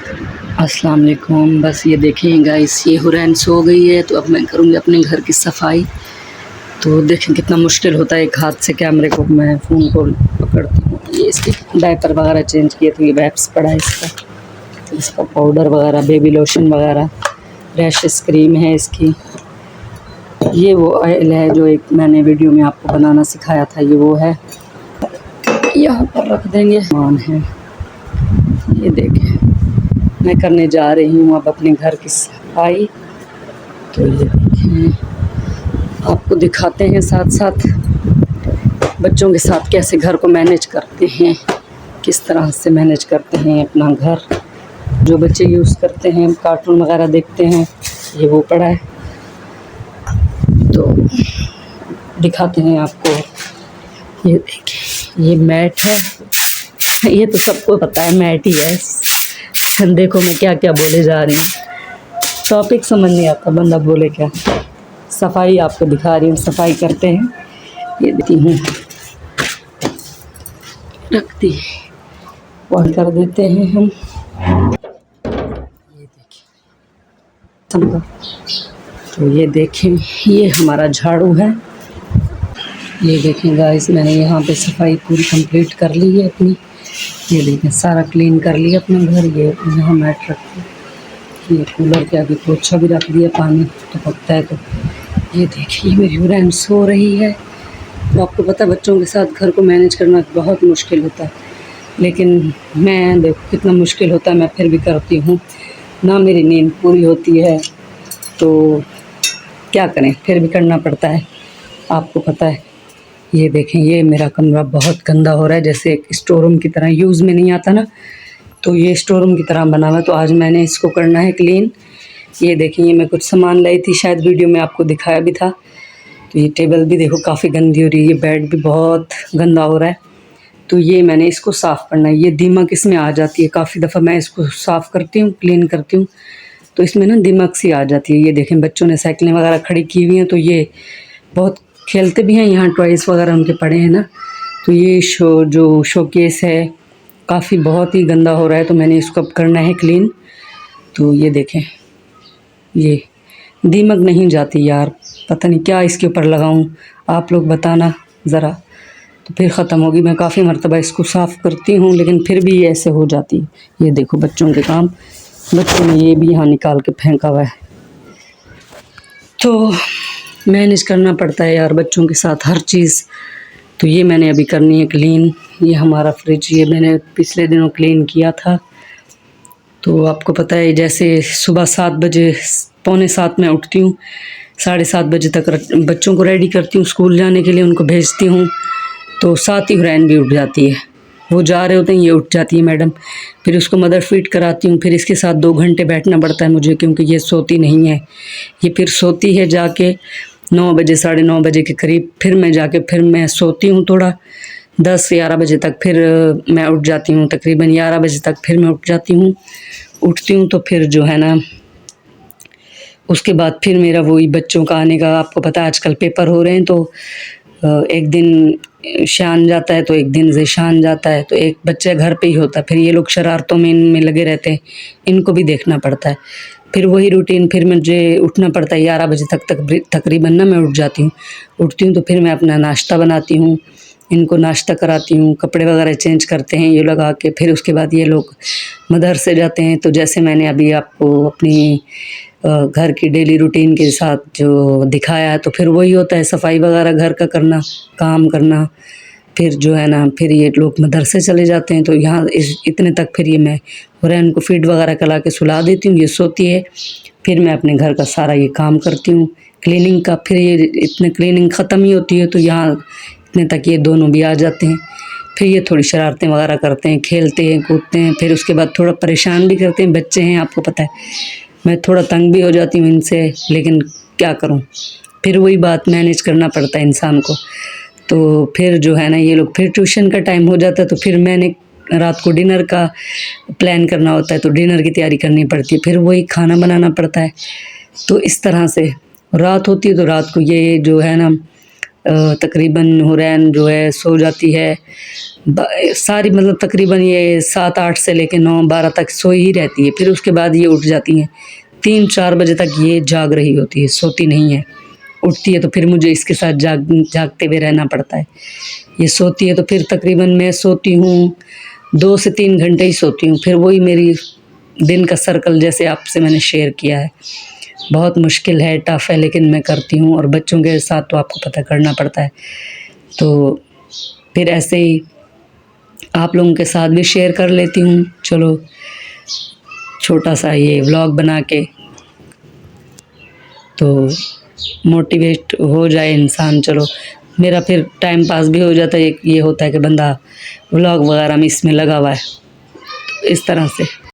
अस्सलाम वालेकुम। बस ये देखें गाइस, ये हुरैन सो गई है तो अब मैं करूँगी अपने घर की सफाई। तो देखें कितना मुश्किल होता है, एक हाथ से कैमरे को मैं फ़ोन को पकड़ती हूँ। ये इसके डायपर वगैरह चेंज किए तो ये वैप्स पड़ा है इसका पाउडर वगैरह, बेबी लोशन वगैरह, रैशेस क्रीम है इसकी। ये वो ऑयल है जो एक मैंने वीडियो में आपको बनाना सिखाया था, ये वो है। यहाँ पर रख देंगे, सामान है। ये देखें मैं करने जा रही हूँ अब अपने घर की सफाई। तो ये देखें, आपको दिखाते हैं साथ साथ बच्चों के साथ कैसे घर को मैनेज करते हैं, किस तरह से मैनेज करते हैं अपना घर। जो बच्चे यूज़ करते हैं, कार्टून वगैरह देखते हैं, ये वो पड़ा है। तो दिखाते हैं आपको। ये देखिए, ये मैट है। ये तो सबको पता है मैट ही है। देखो मैं क्या क्या बोले जा रही हूँ, टॉपिक समझ नहीं आता, बंदा बोले क्या। सफाई आपको दिखा रही हूँ, सफाई करते हैं। ये देती हूँ, रखती और कर देते हैं हम। ये देखिए सबका, तो ये देखें ये हमारा झाड़ू है। ये देखें गाइस, मैंने यहाँ पे सफाई पूरी कंप्लीट कर ली है अपनी। ये देखें सारा क्लीन कर लिया अपना घर। ये यहाँ मैट रखी, ये कूलर के आगे पोछा भी रख दिया, पानी तो पकता है। तो ये देखिए मेरी हुरैन सो रही है। तो आपको पता है बच्चों के साथ घर को मैनेज करना बहुत मुश्किल होता है, लेकिन मैं देखो कितना मुश्किल होता है, मैं फिर भी करती हूँ ना। मेरी नींद पूरी होती है तो क्या करें, फिर भी करना पड़ता है, आपको पता है। ये देखें ये मेरा कमरा बहुत गंदा हो रहा है, जैसे एक स्टोर रूम की तरह, यूज़ में नहीं आता ना, तो ये स्टोर रूम की तरह बना हुआ है। तो आज मैंने इसको करना है क्लीन। ये देखें, ये मैं कुछ सामान लाई थी, शायद वीडियो में आपको दिखाया भी था। तो ये टेबल भी देखो काफ़ी गंदी हो रही है, ये बेड भी बहुत गंदा हो रहा है। तो ये मैंने इसको साफ़ करना है। ये दीमक इसमें आ जाती है, काफ़ी दफ़ा मैं इसको साफ़ करती हूँ, क्लीन करती हूँ, तो इसमें ना दीमक सी आ जाती है। ये देखें बच्चों ने साइकिलें वगैरह खड़ी की हुई हैं, तो ये बहुत खेलते भी हैं, यहाँ टॉयज़ वगैरह उनके पड़े हैं ना। तो ये जो शोकेस है काफ़ी बहुत ही गंदा हो रहा है, तो मैंने इसको अब करना है क्लीन। तो ये देखें, ये दीमक नहीं जाती यार, पता नहीं क्या इसके ऊपर लगाऊं, आप लोग बताना ज़रा। तो फिर ख़त्म होगी। मैं काफ़ी मरतबा इसको साफ़ करती हूँ, लेकिन फिर भी ये ऐसे हो जाती है। ये देखो बच्चों के काम, बच्चों ने ये भी यहाँ निकाल के फेंका हुआ है। तो मैनेज करना पड़ता है यार बच्चों के साथ हर चीज़। तो ये मैंने अभी करनी है क्लीन। ये हमारा फ्रिज, ये मैंने पिछले दिनों क्लीन किया था। तो आपको पता है जैसे सुबह 7 बजे, पौने 7 में उठती हूँ, 7:30 बजे तक बच्चों को रेडी करती हूँ स्कूल जाने के लिए, उनको भेजती हूँ। तो साथ ही हुरैन भी उठ जाती है, वो जा रहे होते हैं, ये उठ जाती है मैडम। फिर उसको मदर फीड कराती हूँ, फिर इसके साथ 2 घंटे बैठना पड़ता है मुझे, क्योंकि ये सोती नहीं है। ये फिर सोती है जाके 9 बजे, 9:30 बजे के करीब। फिर मैं सोती हूँ थोड़ा 10-11 बजे तक, फिर मैं उठ जाती हूँ तकरीबन 11 बजे तक। फिर मैं उठती हूँ तो फिर जो है ना, उसके बाद फिर मेरा वही बच्चों का आने का, आपको पता है आजकल पेपर हो रहे हैं, तो एक दिन शान जाता है तो एक दिन ज़ेशान जाता है, तो एक बच्चा घर पे ही होता है। फिर ये लोग शरारतों में इनमें लगे रहते हैं, इनको भी देखना पड़ता है। फिर वही रूटीन, फिर मुझे उठना पड़ता है 11 बजे तक तकरीबन ना मैं उठती हूँ। तो फिर मैं अपना नाश्ता बनाती हूँ, इनको नाश्ता कराती हूँ, कपड़े वगैरह चेंज करते हैं ये लगा के। फिर उसके बाद ये लोग मदरसे जाते हैं। तो जैसे मैंने अभी आपको अपनी घर की डेली रूटीन के साथ जो दिखाया है, तो फिर वही होता है, सफाई वगैरह घर का करना, काम करना। फिर जो है ना, फिर ये लोग मदरसे चले जाते हैं, तो यहाँ इतने तक फिर ये मैं हुरैन को फीड वगैरह करा के सुला देती हूँ, ये सोती है। फिर मैं अपने घर का सारा ये काम करती हूँ क्लीनिंग का। फिर ये इतने क्लीनिंग ख़त्म ही होती है तो यहाँ इतने तक ये दोनों भी आ जाते हैं। फिर ये थोड़ी शरारतें वगैरह करते हैं, खेलते हैं, कूदते हैं। फिर उसके बाद थोड़ा परेशान भी करते हैं, बच्चे हैं आपको पता है, मैं थोड़ा तंग भी हो जाती हूँ इनसे, लेकिन क्या करूँ, फिर वही बात, मैनेज करना पड़ता है इंसान को। तो फिर जो है ना, ये लोग फिर ट्यूशन का टाइम हो जाता है, तो फिर मैंने रात को डिनर का प्लान करना होता है, तो डिनर की तैयारी करनी पड़ती है, फिर वही खाना बनाना पड़ता है। तो इस तरह से रात होती है, तो रात को ये जो है ना तकरीबन हुरैन जो है सो जाती है, सारी मतलब तकरीबन ये 7-8 से लेके 9-12 तक सोई ही रहती है। फिर उसके बाद ये उठ जाती हैं, 3-4 बजे तक ये जाग रही होती है, सोती नहीं है। उठती है तो फिर मुझे इसके साथ जागते हुए रहना पड़ता है। ये सोती है तो फिर तकरीबन मैं सोती हूँ 2 से 3 घंटे ही सोती हूँ। फिर वही मेरी दिन का सर्कल जैसे आपसे मैंने शेयर किया है। बहुत मुश्किल है, टफ़ है, लेकिन मैं करती हूँ और बच्चों के साथ तो आपको पता करना पड़ता है। तो फिर ऐसे ही आप लोगों के साथ भी शेयर कर लेती हूँ। चलो छोटा सा ये व्लॉग बना के तो मोटिवेट हो जाए इंसान। चलो मेरा फिर टाइम पास भी हो जाता है। ये होता है कि बंदा व्लॉग वगैरह में इसमें लगा हुआ है, इस तरह से।